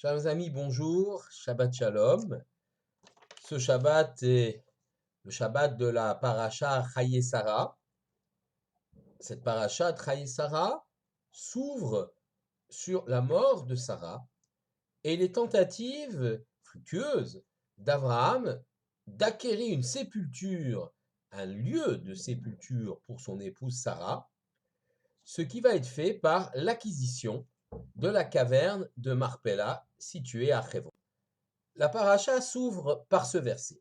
Chers amis, bonjour, Shabbat Shalom. Ce Shabbat est le Shabbat de la paracha Chaye Sarah. Cette paracha Chaye Sarah s'ouvre sur la mort de Sarah et les tentatives fructueuses d'Abraham d'acquérir une sépulture, un lieu de sépulture pour son épouse Sarah, ce qui va être fait par l'acquisition de la caverne de Marpella située à Hebron. La paracha s'ouvre par ce verset.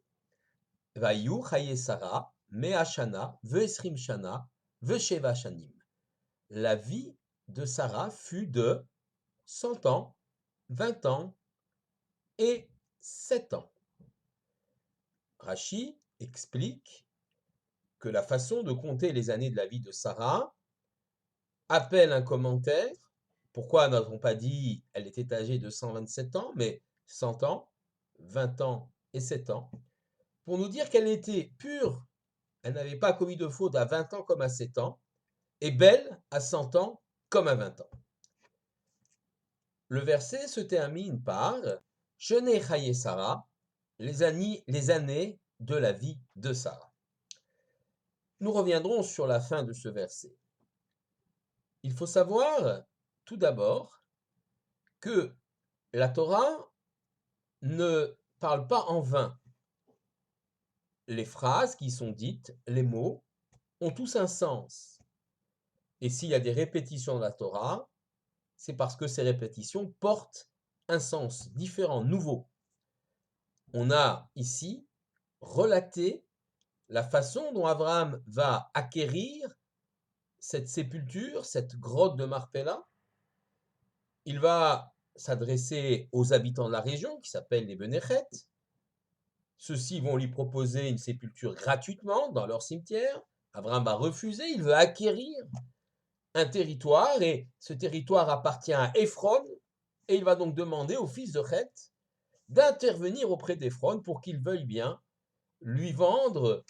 Vayu chaye Sarah, mea shana, ve'esrim shana, ve'sheva shanim. La vie de Sarah fut de 100 ans, 20 ans et 7 ans. Rashi explique que la façon de compter les années de la vie de Sarah appelle un commentaire. Pourquoi n'a-t-on pas dit elle était âgée de 127 ans, mais 100 ans, 20 ans et 7 ans, pour nous dire qu'elle était pure, elle n'avait pas commis de faute à 20 ans comme à 7 ans, et belle à 100 ans comme à 20 ans. Le verset se termine par « Shene chaye Sarah », les années de la vie de Sarah. Nous reviendrons sur la fin de ce verset. Il faut savoir, tout d'abord, que la Torah ne parle pas en vain. Les phrases qui sont dites, les mots, ont tous un sens. Et s'il y a des répétitions dans la Torah, c'est parce que ces répétitions portent un sens différent, nouveau. On a ici relaté la façon dont Abraham va acquérir cette sépulture, cette grotte de Marpella. Il va s'adresser aux habitants de la région, qui s'appellent les Benechet. Ceux-ci vont lui proposer une sépulture gratuitement dans leur cimetière. Abraham va refuser, il veut acquérir un territoire, et ce territoire appartient à Ephron, et il va donc demander au fils de Chet d'intervenir auprès d'Ephron pour qu'il veuille bien lui vendre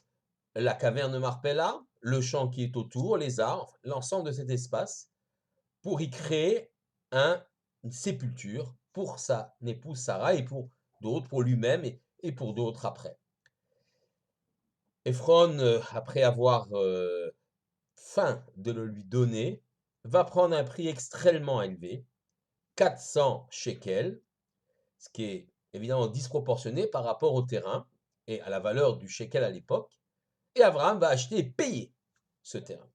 la caverne Marpella, le champ qui est autour, les arbres, l'ensemble de cet espace, pour y créer une sépulture pour sa épouse Sarah et pour d'autres, pour lui-même et pour d'autres après. Ephron, après avoir faim de le lui donner, va prendre un prix extrêmement élevé, 400 shekels, ce qui est évidemment disproportionné par rapport au terrain et à la valeur du shekel à l'époque, et Abraham va acheter et payer ce terrain.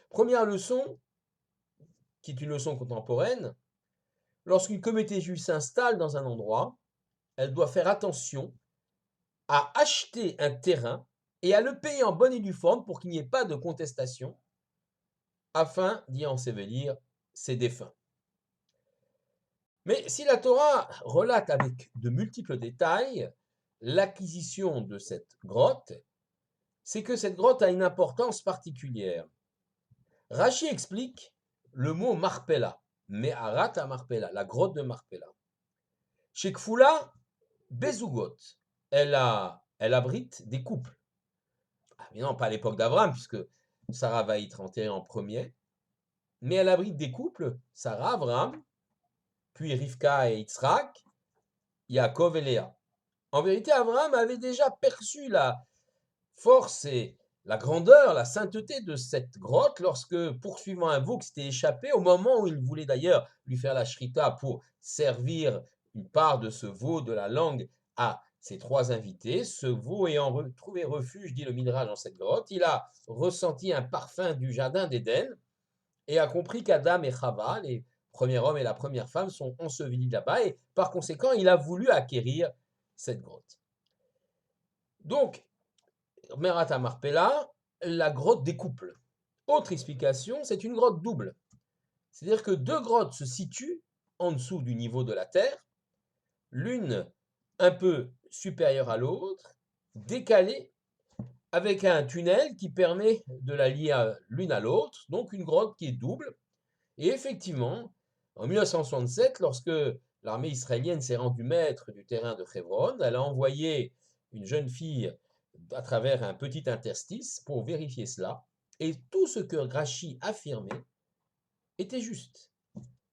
Première leçon, qui est une leçon contemporaine, lorsqu'une communauté juive s'installe dans un endroit, elle doit faire attention à acheter un terrain et à le payer en bonne et due forme pour qu'il n'y ait pas de contestation, afin d'y ensevelir ses défunts. Mais si la Torah relate avec de multiples détails l'acquisition de cette grotte, c'est que cette grotte a une importance particulière. Rashi explique le mot Marpella, Me'arat à Marpella, la grotte de Marpella. Chez Kfula, Bezugot, elle abrite des couples. Évidemment, pas à l'époque d'Abraham, puisque Sarah va être enterrée en premier, mais elle abrite des couples, Sarah, Abraham, puis Rivka et Yitzhak, Yaakov et Léa. En vérité, Abraham avait déjà perçu la force et la grandeur, la sainteté de cette grotte lorsque, poursuivant un veau qui s'était échappé, au moment où il voulait d'ailleurs lui faire la shrita pour servir une part de ce veau de la langue à ses trois invités, ce veau ayant trouvé refuge, dit le Midrash, dans cette grotte, il a ressenti un parfum du jardin d'Éden et a compris qu'Adam et Chava, les premiers hommes et la première femme, sont ensevelis là-bas, et par conséquent, il a voulu acquérir cette grotte. Donc, Me'arat Marpella, la grotte des couples. Autre explication, c'est une grotte double. C'est-à-dire que deux grottes se situent en dessous du niveau de la terre, l'une un peu supérieure à l'autre, décalée, avec un tunnel qui permet de la lier l'une à l'autre, donc une grotte qui est double. Et effectivement, en 1967, lorsque l'armée israélienne s'est rendue maître du terrain de Hebron, elle a envoyé une jeune fille à travers un petit interstice pour vérifier cela. Et tout ce que Rashi affirmait était juste.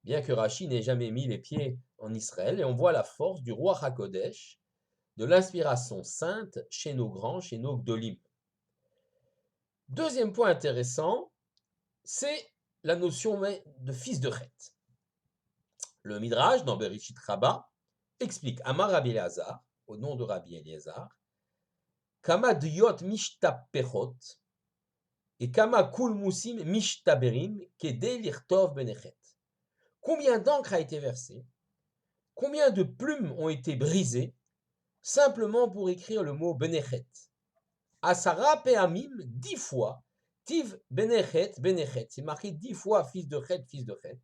Bien que Rashi n'ait jamais mis les pieds en Israël et on voit la force du roi HaKodesh, de l'inspiration sainte chez nos grands, chez nos Gdolim. Deuxième point intéressant, c'est la notion de fils de Chet. Le Midrash, dans Bereshit Rabbah, explique Amar Rabbi Eliezer, au nom de Rabbi Eliezer, Kama diot mishtapechot et Kama kulmusim mishtaberim kedei lirtov benechet. Combien d'encre a été versée? Combien de plumes ont été brisées simplement pour écrire le mot benechet? Asara peamim, 10 fois, tiv benechet, benechet. C'est marqué 10 fois fils de Chet, fils de Chet.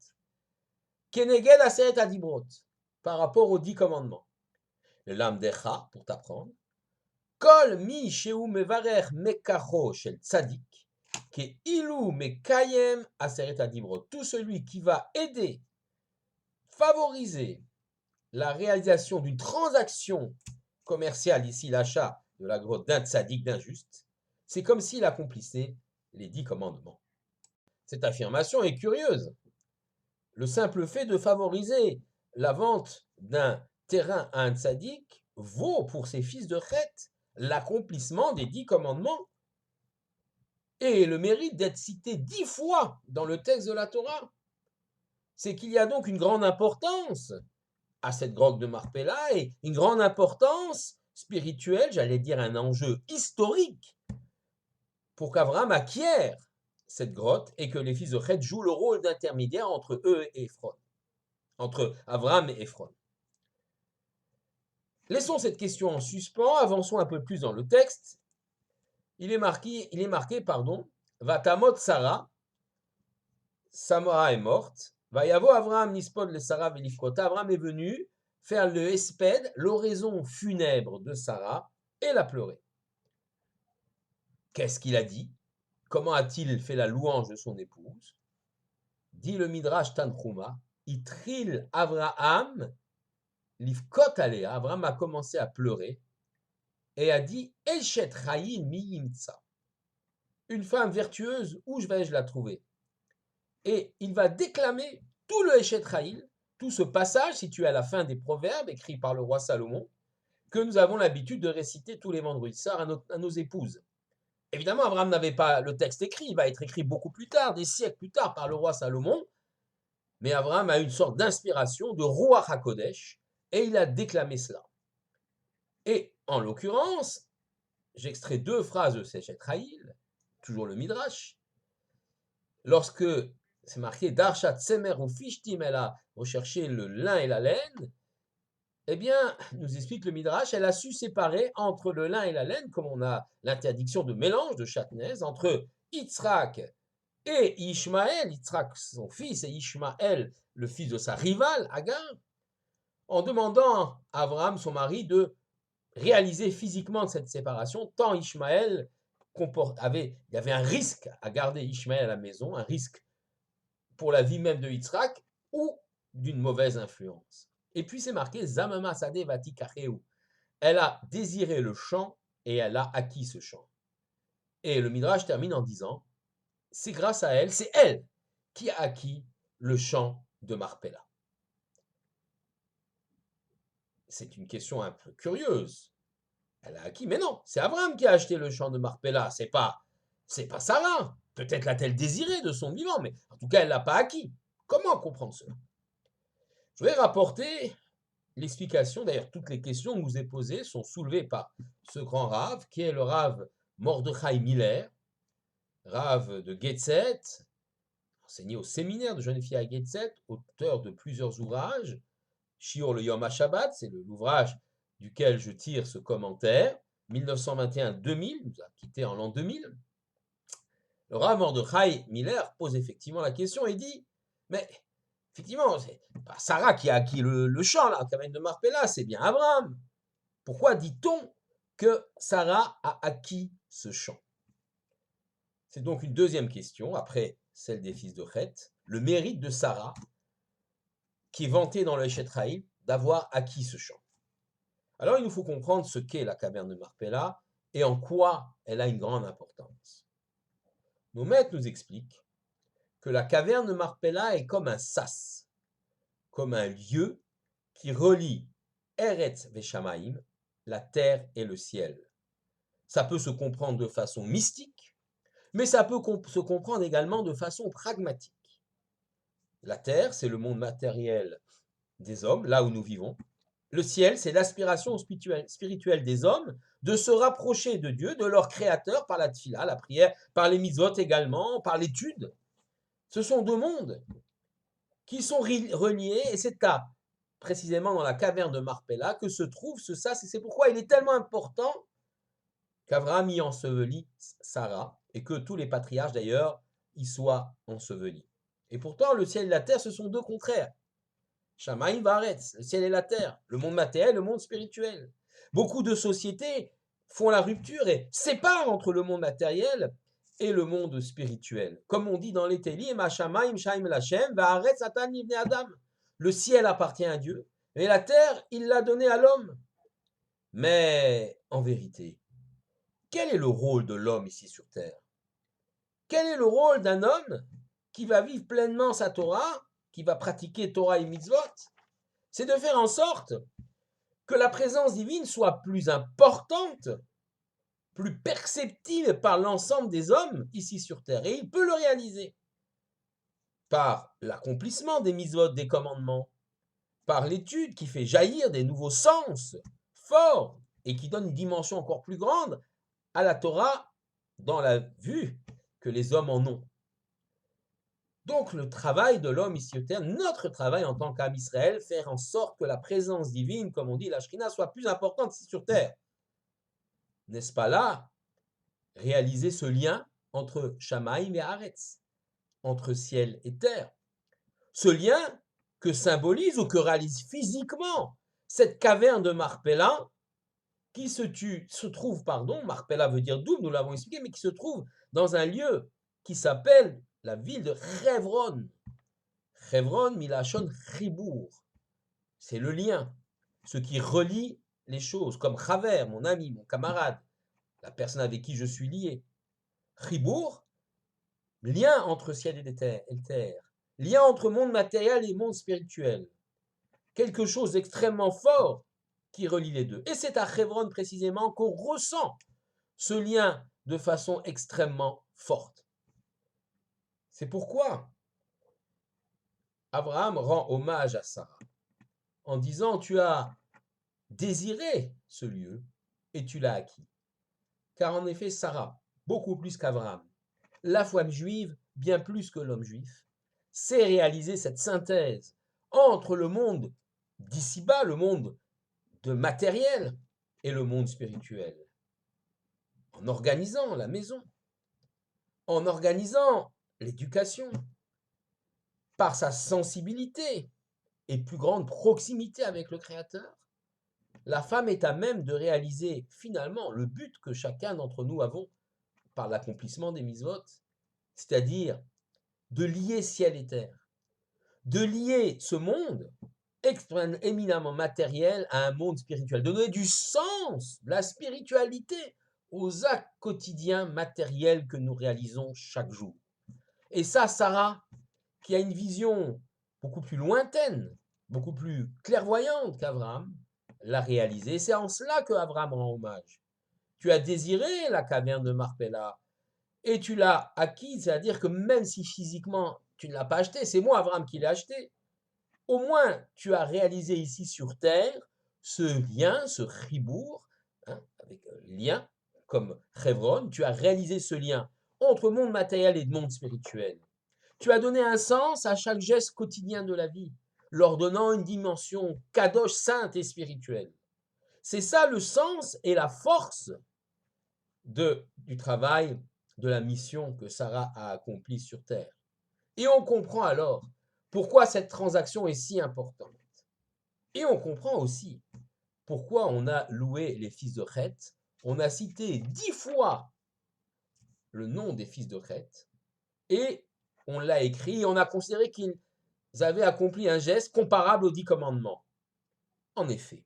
Keneged aseret adibrot, par rapport aux 10 commandements. Le lamdecha, pour t'apprendre. Kol mi sheu mevarer mekacho shel tzadik, ke ilu mekayem aseret adibrot. Tout celui qui va aider, favoriser la réalisation d'une transaction commerciale, ici l'achat de la grotte d'un tzadik, d'un juste, c'est comme s'il accomplissait les 10 commandements. Cette affirmation est curieuse. Le simple fait de favoriser la vente d'un terrain à un tzaddik vaut pour ses fils de Chet l'accomplissement des 10 commandements et le mérite d'être cité 10 fois dans le texte de la Torah. C'est qu'il y a donc une grande importance à cette grotte de Marpella et une grande importance spirituelle, j'allais dire un enjeu historique, pour qu'Abraham acquiert cette grotte et que les fils de Chet jouent le rôle d'intermédiaire entre eux et Ephron, entre Abraham et Ephron. Laissons cette question en suspens, avançons un peu plus dans le texte. Il est marqué, Vatamot Sarah, Samara est morte, Vayavo Abraham nispod le Sarah velifkota, Abraham est venu faire le hesped, l'oraison funèbre de Sarah, et la pleurer. Qu'est-ce qu'il a dit? Comment a-t-il fait la louange de son épouse? Dit le Midrash Tanchuma, Itril Avraham, Livkot Alea, Abraham a commencé à pleurer et a dit Eshet Chaim mi yimtsa. Une femme vertueuse, où vais-je la trouver? Et il va déclamer tout le Eshet Chaim, tout ce passage situé à la fin des Proverbes, écrit par le roi Salomon, que nous avons l'habitude de réciter tous les vendredis soirs à nos épouses. Évidemment, Abraham n'avait pas le texte écrit, il va être écrit beaucoup plus tard, des siècles plus tard, par le roi Salomon, mais Abraham a une sorte d'inspiration de roi HaKodesh, et il a déclamé cela. Et en l'occurrence, j'extrais 2 phrases de Sechet Haïl, toujours le Midrash, lorsque c'est marqué Darshat Semer ou Fishtim, elle a recherché le lin et la laine, eh bien, nous explique le Midrash, elle a su séparer entre le lin et la laine, comme on a l'interdiction de mélange de chatnez, entre Yitzhak et Ishmaël, Yitzhak son fils et Ishmaël le fils de sa rivale, Agar, en demandant à Abraham, son mari, de réaliser physiquement cette séparation, tant Ishmaël il y avait un risque à garder Ishmaël à la maison, un risque pour la vie même de Yitzhak ou d'une mauvaise influence. Et puis c'est marqué Zamama Sade Vati Kacheu. Elle a désiré le champ et elle a acquis ce champ. Et le Midrash termine en disant c'est grâce à elle, c'est elle qui a acquis le champ de Marpella. C'est une question un peu curieuse. Elle a acquis, mais non, c'est Abraham qui a acheté le champ de Marpella, c'est pas Sarah. Peut-être l'a-t-elle désiré de son vivant, mais en tout cas, elle l'a pas acquis. Comment comprendre cela? Je vais rapporter l'explication, d'ailleurs, toutes les questions que je vous ai posées sont soulevées par ce grand Rav, qui est le Rav Mordechai Miller, Rav de Getzet, enseigné au séminaire de jeunes filles à Getzet, auteur de plusieurs ouvrages. Shiur le Yom HaShabbat, c'est l'ouvrage duquel je tire ce commentaire, 1921-2000, nous a quitté en l'an 2000. Le Rav Mordechai Miller pose effectivement la question et dit, mais effectivement, c'est pas Sarah qui a acquis le champ, là, Kamen de Marpella, c'est bien Abraham. Pourquoi dit-on que Sarah a acquis ce champ? C'est donc une deuxième question, après celle des fils de Chet, le mérite de Sarah, qui est vanté dans le Eshet Haïl, d'avoir acquis ce champ. Alors il nous faut comprendre ce qu'est la caverne de Marpella et en quoi elle a une grande importance. Nos maîtres nous expliquent que la caverne de Marpella est comme un sas, comme un lieu qui relie Eretz Veshamaim, la terre et le ciel. Ça peut se comprendre de façon mystique, mais ça peut se comprendre également de façon pragmatique. La terre, c'est le monde matériel des hommes, là où nous vivons. Le ciel, c'est l'aspiration spirituelle des hommes de se rapprocher de Dieu, de leur créateur, par la tfila, la prière, par les mitzvot également, par l'étude. Ce sont deux mondes qui sont reliés, et c'est précisément dans la caverne de Marpella que se trouve ce sas, et c'est pourquoi il est tellement important qu'Abraham y ensevelit Sarah, et que tous les patriarches d'ailleurs y soient ensevelis. Et pourtant, le ciel et la terre, ce sont deux contraires. Shamaim Varetz, le ciel et la terre, le monde matériel, le monde spirituel. Beaucoup de sociétés font la rupture et séparent entre le monde matériel et le monde spirituel. Comme on dit dans les Télim, Shamaim Shaim Lachem, Varetz Atan Ibn Adam. Le ciel appartient à Dieu, et la terre, il l'a donnée à l'homme. Mais en vérité, quel est le rôle de l'homme ici sur terre? Quel est le rôle d'un homme qui va vivre pleinement sa Torah, qui va pratiquer Torah et mitzvot? C'est de faire en sorte que la présence divine soit plus importante, plus perceptible par l'ensemble des hommes ici sur terre. Et il peut le réaliser par l'accomplissement des mitzvot, des commandements, par l'étude qui fait jaillir des nouveaux sens forts et qui donne une dimension encore plus grande à la Torah dans la vue que les hommes en ont. Donc le travail de l'homme ici sur terre, notre travail en tant qu'âme Israël, faire en sorte que la présence divine, comme on dit, la Shrina, soit plus importante ici sur terre. N'est-ce pas là réaliser ce lien entre Shamaïm et Haaretz, entre ciel et terre? Ce lien que symbolise ou que réalise physiquement cette caverne de Marpella qui se trouve, Marpella veut dire double, nous l'avons expliqué, mais qui se trouve dans un lieu qui s'appelle la ville de Hebron. Hebron, Milachon, Chibour. C'est le lien, ce qui relie les choses, comme Chaver, mon ami, mon camarade, la personne avec qui je suis lié. Chibour, lien entre ciel et terre, lien entre monde matériel et monde spirituel. Quelque chose d'extrêmement fort qui relie les deux. Et c'est à Hebron précisément qu'on ressent ce lien de façon extrêmement forte. C'est pourquoi Abraham rend hommage à Sarah en disant: tu as désiré ce lieu et tu l'as acquis. Car en effet, Sarah, beaucoup plus qu'Abraham, la femme juive, bien plus que l'homme juif, sait réaliser cette synthèse entre le monde d'ici-bas, le monde de matériel, et le monde spirituel, en organisant la maison, en organisant l'éducation, par sa sensibilité et plus grande proximité avec le Créateur. La femme est à même de réaliser finalement le but que chacun d'entre nous avons par l'accomplissement des mitzvot, c'est-à-dire de lier ciel et terre, de lier ce monde éminemment matériel à un monde spirituel, de donner du sens, de la spiritualité aux actes quotidiens matériels que nous réalisons chaque jour. Et ça, Sarah, qui a une vision beaucoup plus lointaine, beaucoup plus clairvoyante qu'Abraham, l'a réalisé. C'est en cela que Abraham rend hommage. Tu as désiré la caverne de Marpella et tu l'as acquise, c'est-à-dire que même si physiquement tu ne l'as pas acheté, c'est moi, Abraham, qui l'ai acheté, au moins tu as réalisé ici sur terre ce lien, ce chibour, avec lien comme Hebron, tu as réalisé ce lien entre monde matériel et monde spirituel. Tu as donné un sens à chaque geste quotidien de la vie, leur donnant une dimension kadosh, sainte et spirituelle. C'est ça le sens et la force du travail, de la mission que Sarah a accomplie sur terre. Et on comprend alors pourquoi cette transaction est si importante. Et on comprend aussi pourquoi on a loué les fils de Chet. On a cité 10 fois le nom des fils de Chet et on l'a écrit et on a considéré qu'ils avaient accompli un geste comparable aux 10 commandements. En effet,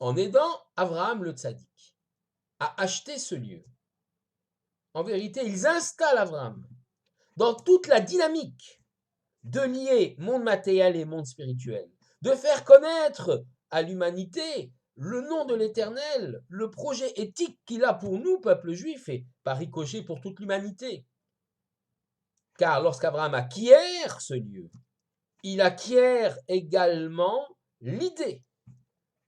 en aidant Abraham le tzaddik à acheter ce lieu, en vérité, ils installent Abraham dans toute la dynamique de lier monde matériel et monde spirituel, de faire connaître à l'humanité le nom de l'Éternel, le projet éthique qu'il a pour nous, peuple juif, et par ricochet pour toute l'humanité. Car lorsqu'Abraham acquiert ce lieu, il acquiert également l'idée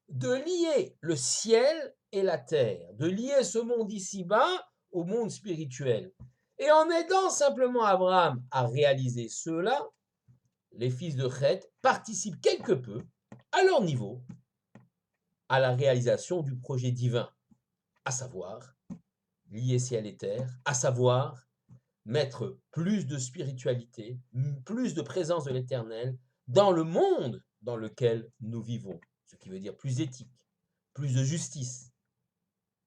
de lier le ciel et la terre, de lier ce monde ici-bas au monde spirituel. Et en aidant simplement Abraham à réaliser cela, les fils de Chet participent quelque peu, à leur niveau, à la réalisation du projet divin, à savoir lier ciel et terre, à savoir mettre plus de spiritualité, plus de présence de l'Éternel dans le monde dans lequel nous vivons, ce qui veut dire plus éthique, plus de justice.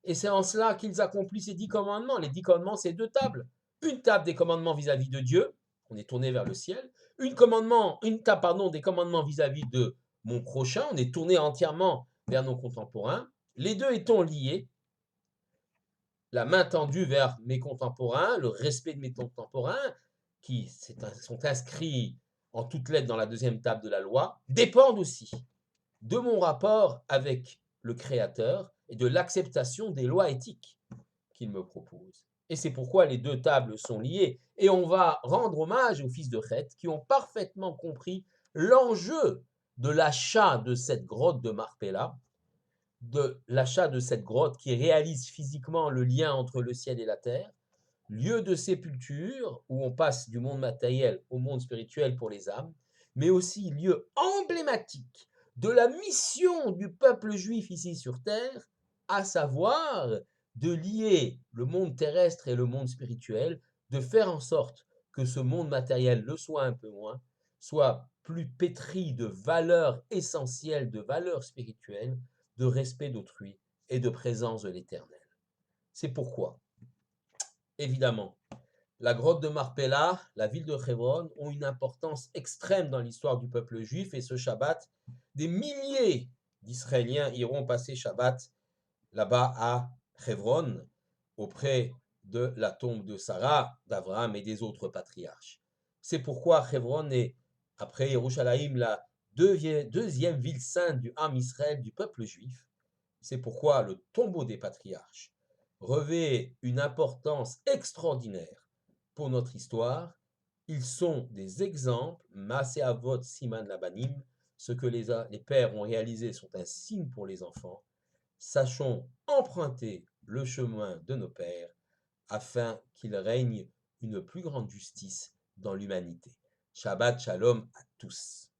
Et c'est en cela qu'ils accomplissent ces 10 commandements. Les 10 commandements, c'est 2 tables. Une table des commandements vis-à-vis de Dieu, on est tourné vers le ciel. Une table des commandements vis-à-vis de mon prochain, on est tourné entièrement vers nos contemporains. Les deux étant liés, la main tendue vers mes contemporains, le respect de mes contemporains, qui sont inscrits en toutes lettres dans la deuxième table de la loi, dépendent aussi de mon rapport avec le Créateur et de l'acceptation des lois éthiques qu'il me propose. Et c'est pourquoi les 2 tables sont liées. Et on va rendre hommage aux fils de Chet qui ont parfaitement compris l'enjeu de l'achat de cette grotte de Marpella, de l'achat de cette grotte qui réalise physiquement le lien entre le ciel et la terre, lieu de sépulture où on passe du monde matériel au monde spirituel pour les âmes, mais aussi lieu emblématique de la mission du peuple juif ici sur terre, à savoir de lier le monde terrestre et le monde spirituel, de faire en sorte que ce monde matériel le soit un peu moins, soit plus pétri de valeurs essentielles, de valeurs spirituelles, de respect d'autrui et de présence de l'Éternel. C'est pourquoi, évidemment, la grotte de Marpella, la ville de Hebron ont une importance extrême dans l'histoire du peuple juif et ce Shabbat, des milliers d'Israéliens iront passer Shabbat là-bas à Hebron, auprès de la tombe de Sarah, d'Abraham et des autres patriarches. C'est pourquoi Hebron est, après Yerushalayim, la deuxième ville sainte du Ham Israël, du peuple juif. C'est pourquoi le tombeau des patriarches revêt une importance extraordinaire pour notre histoire. Ils sont des exemples, Maaseh Avot Siman Labanim, ce que les pères ont réalisé sont un signe pour les enfants. Sachons emprunter le chemin de nos pères afin qu'il règne une plus grande justice dans l'humanité. Shabbat Shalom à tous.